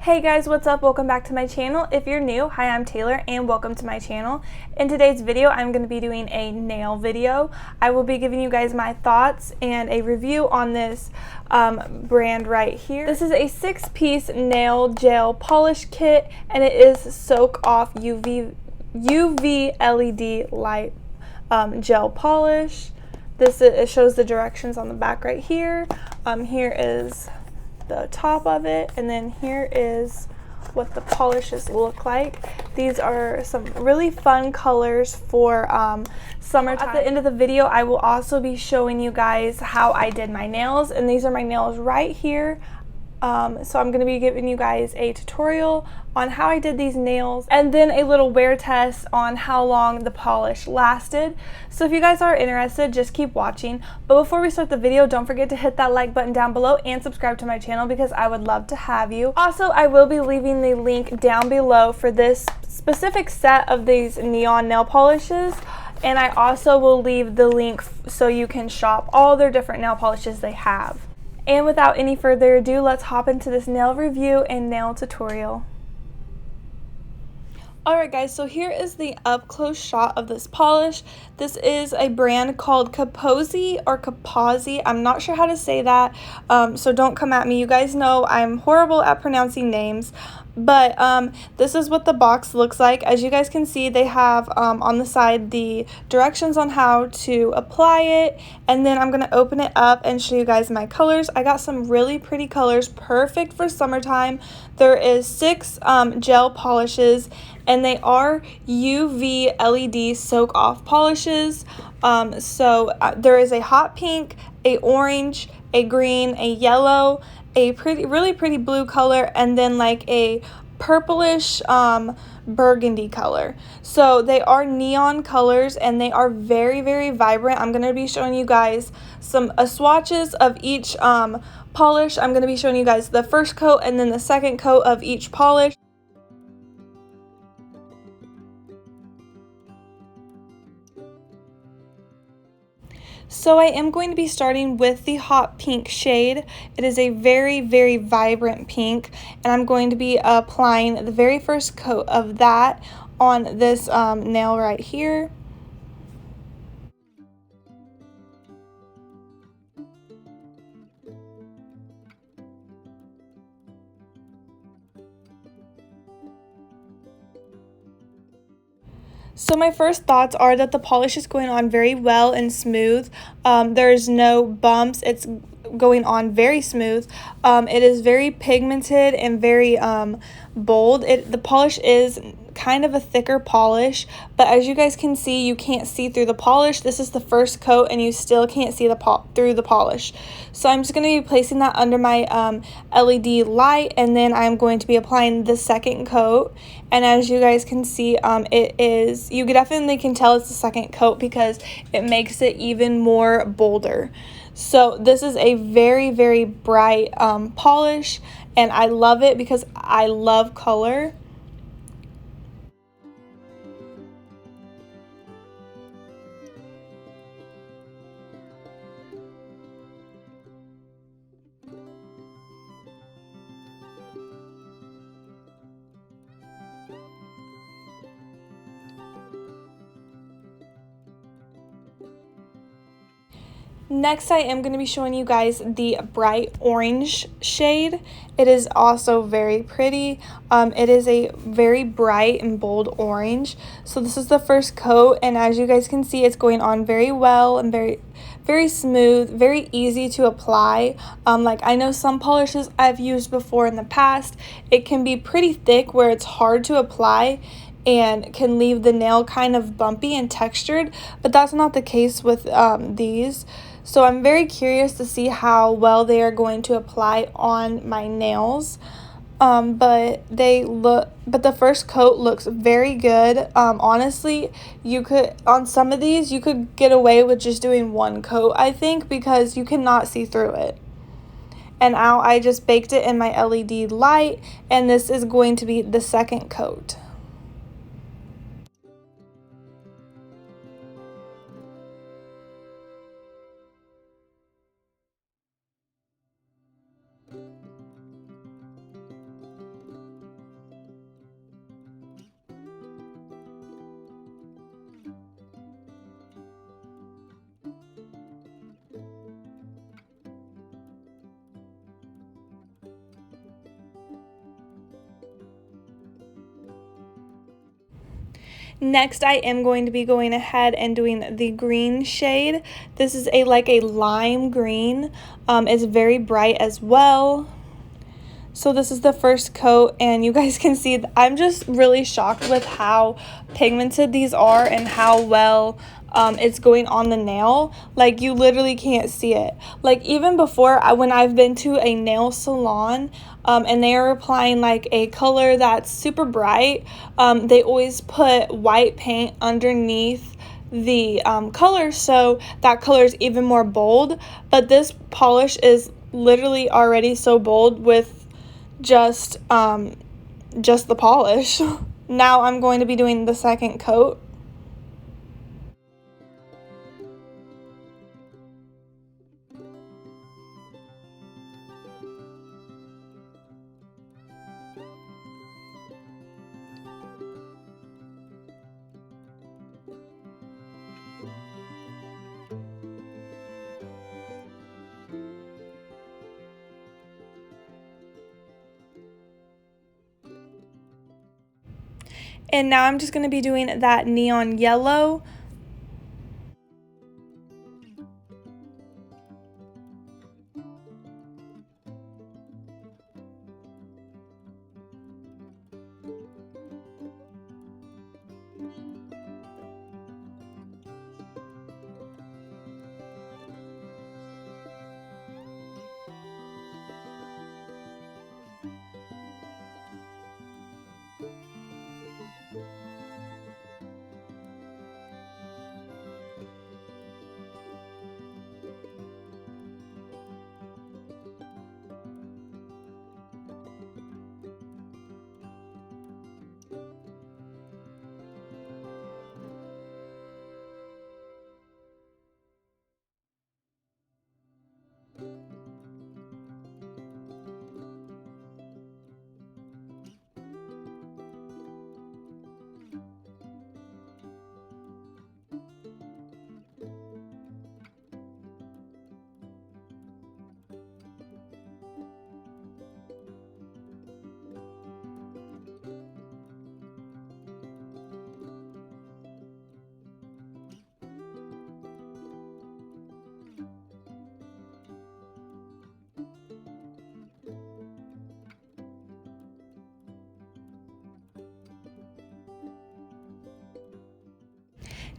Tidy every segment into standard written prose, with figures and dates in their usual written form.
Hey guys, what's up? Welcome back to my channel. If you're new, hi, I'm Taylor and welcome to my channel. In today's video, I'm going to be doing a nail video. I will be giving you guys my thoughts and a review on this brand right here. This is a 6-piece nail gel polish kit and it is soak off UV LED light gel polish. It shows the directions on the back right here. Here is the top of it, and then here is what the polishes look like. These are some really fun colors for summertime. At the end of the video, I will also be showing you guys how I did my nails, and these are my nails right here. So I'm going to be giving you guys a tutorial on how I did these nails and then a little wear test on how long the polish lasted. So if you guys are interested, just keep watching. But before we start the video, don't forget to hit that like button down below and subscribe to my channel because I would love to have you. Also, I will be leaving the link down below for this specific set of these neon nail polishes. And I also will leave the link so you can shop all their different nail polishes they have. And without any further ado, let's hop into this nail review and nail tutorial. Alright guys, so here is the up close shot of this polish. This is a brand called Kipozi or Kipozi. I'm not sure how to say that, so don't come at me. You guys know I'm horrible at pronouncing names. But this is what the box looks like. As you guys can see, they have on the side the directions on how to apply it, and then I'm going to open it up and show you guys my colors. I got some really pretty colors, perfect for summertime. There is 6 gel polishes, and they are UV LED soak off polishes. There is a hot pink, a orange, a green, a yellow, a really pretty blue color, and then like a purplish burgundy color. So they are neon colors and they are very, very vibrant. I'm going to be showing you guys some swatches of each polish. I'm going to be showing you guys the first coat and then the second coat of each polish. So I am going to be starting with the hot pink shade. It is a very, very vibrant pink, and I'm going to be applying the very first coat of that on this nail right here. So my first thoughts are that the polish is going on very well and smooth. There's no bumps. It's going on very smooth. It is very pigmented and very bold. The polish is kind of a thicker polish, but as you guys can see, you can't see through the polish. This is the first coat and you still can't see through the polish. So I'm just going to be placing that under my LED light, and then I'm going to be applying the second coat. And as you guys can see, you definitely can tell it's the second coat because it makes it even more bolder. So this is a very, very bright polish, and I love it because I love color. Next, I am going to be showing you guys the bright orange shade. It is also very pretty. It is a very bright and bold orange. So this is the first coat, and as you guys can see, it's going on very well and very, very smooth, very easy to apply. Like I know some polishes I've used before in the past, it can be pretty thick where it's hard to apply and can leave the nail kind of bumpy and textured, but that's not the case with these. So I'm very curious to see how well they are going to apply on my nails. But the first coat looks very good. Honestly, on some of these, you could get away with just doing one coat, I think, because you cannot see through it. And now I just baked it in my LED light, and this is going to be the second coat. Next, I am going to be going ahead and doing the green shade. This is like a lime green. It's very bright as well. So this is the first coat, and you guys can see I'm just really shocked with how pigmented these are and how well it's going on the nail. Like, you literally can't see it. Like, even before, when I've been to a nail salon and they are applying like a color that's super bright, they always put white paint underneath the color, so that color is even more bold. But this polish is literally already so bold with just the polish. Now I'm going to be doing the second coat. And now I'm just going to be doing that neon yellow.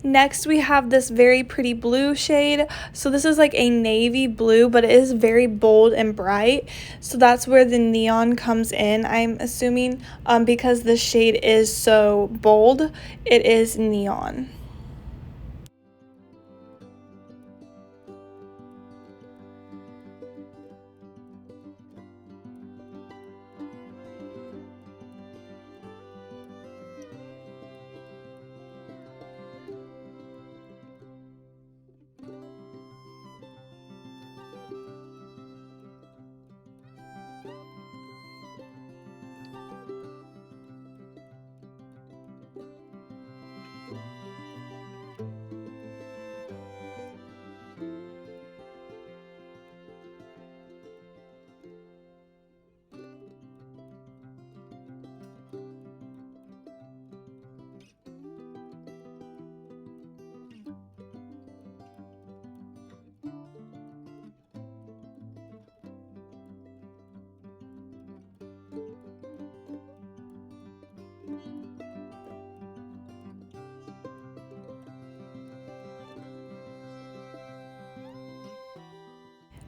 Next, we have this very pretty blue shade. So this is like a navy blue, but it is very bold and bright. So that's where the neon comes in, I'm assuming, because the shade is so bold, it is neon.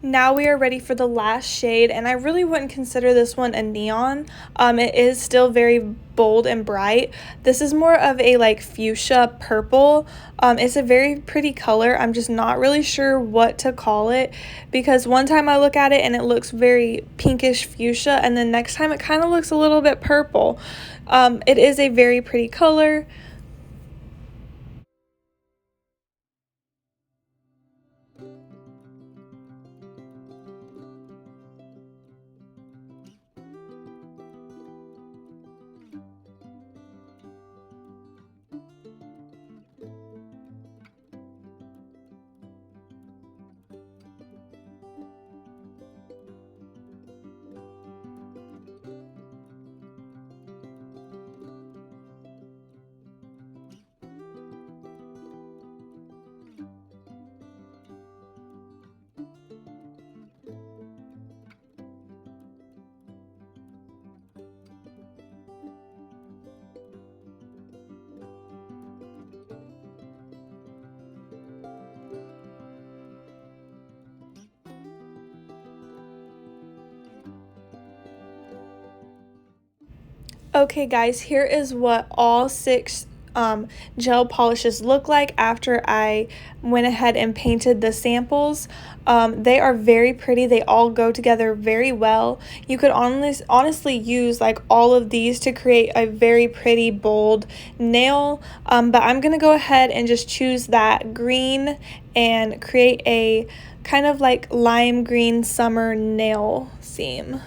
Now we are ready for the last shade, and I really wouldn't consider this one a neon. It is still very bold and bright. This is more of a like fuchsia purple. It's a very pretty color. I'm just not really sure what to call it, because one time I look at it and it looks very pinkish fuchsia, and then next time it kind of looks a little bit purple. It is a very pretty color. Okay guys, here is what all 6 gel polishes look like after I went ahead and painted the samples. They are very pretty. They all go together very well. You could honestly use like all of these to create a very pretty bold nail, but I'm gonna go ahead and just choose that green and create a kind of like lime green summer nail seam.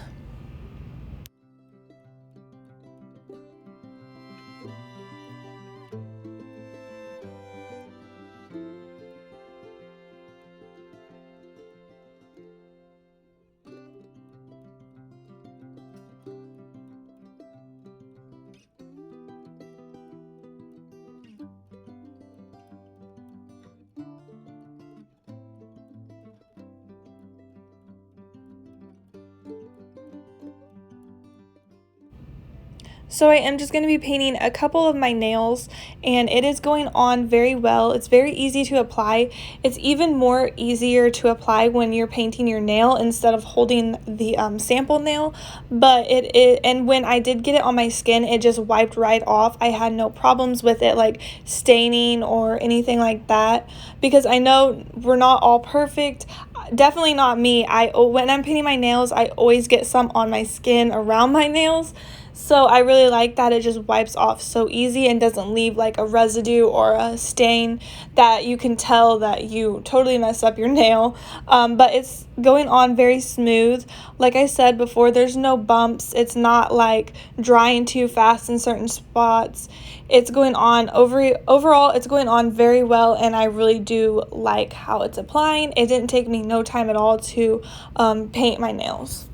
So I am just going to be painting a couple of my nails, and it is going on very well. It's very easy to apply. It's even more easier to apply when you're painting your nail instead of holding the sample nail, but and when I did get it on my skin, it just wiped right off. I had no problems with it like staining or anything like that, because I know we're not all perfect. Definitely not me. When I'm painting my nails, I always get some on my skin around my nails. So I really like that it just wipes off so easy and doesn't leave like a residue or a stain that you can tell that you totally messed up your nail. But it's going on very smooth. Like I said before, there's no bumps. It's not like drying too fast in certain spots. It's going on overall, it's going on very well, and I really do like how it's applying. It didn't take me no time at all to paint my nails.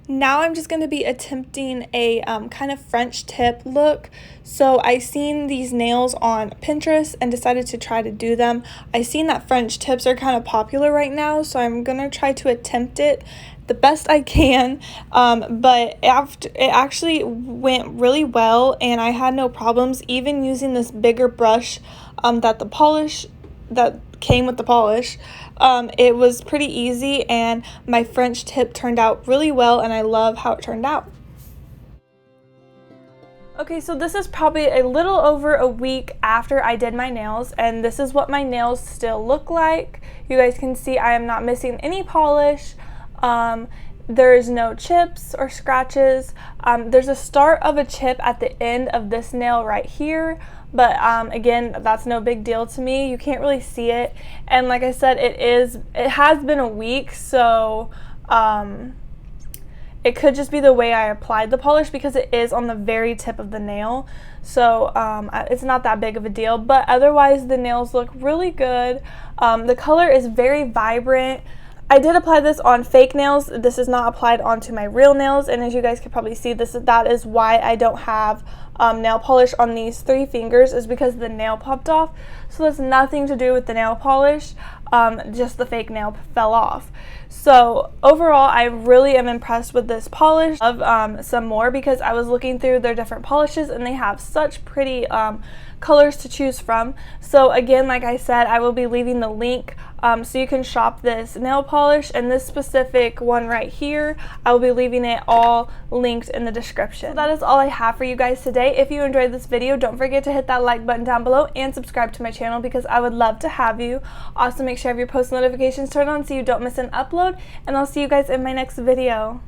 Now I'm just going to be attempting a kind of French tip look. So I seen these nails on Pinterest and decided to try to do them. I seen that French tips are kind of popular right now, so I'm going to try to attempt it the best I can, but it actually went really well, and I had no problems even using this bigger brush that came with the polish. It was pretty easy, and my French tip turned out really well, and I love how it turned out. Okay, so this is probably a little over a week after I did my nails, and this is what my nails still look like. You guys can see I am not missing any polish. There's no chips or scratches. There's a start of a chip at the end of this nail right here, but again, that's no big deal to me. You can't really see it, and like I said, it has been a week, so it could just be the way I applied the polish, because it is on the very tip of the nail, so it's not that big of a deal. But otherwise, the nails look really good. The color is very vibrant. I did apply this on fake nails. This is not applied onto my real nails, and as you guys can probably see, that is why I don't have nail polish on these 3 fingers, is because the nail popped off. So that's nothing to do with the nail polish, just the fake nail fell off. So overall, I really am impressed with this polish. Of some more, because I was looking through their different polishes and they have such pretty colors to choose from. So again, like I said, I will be leaving the link so you can shop this nail polish, and this specific one right here, I will be leaving it all linked in the description. So that is all I have for you guys today. If you enjoyed this video, don't forget to hit that like button down below and subscribe to my channel, because I would love to have you. Also, make sure you have your post notifications turned on so you don't miss an upload, and I'll see you guys in my next video.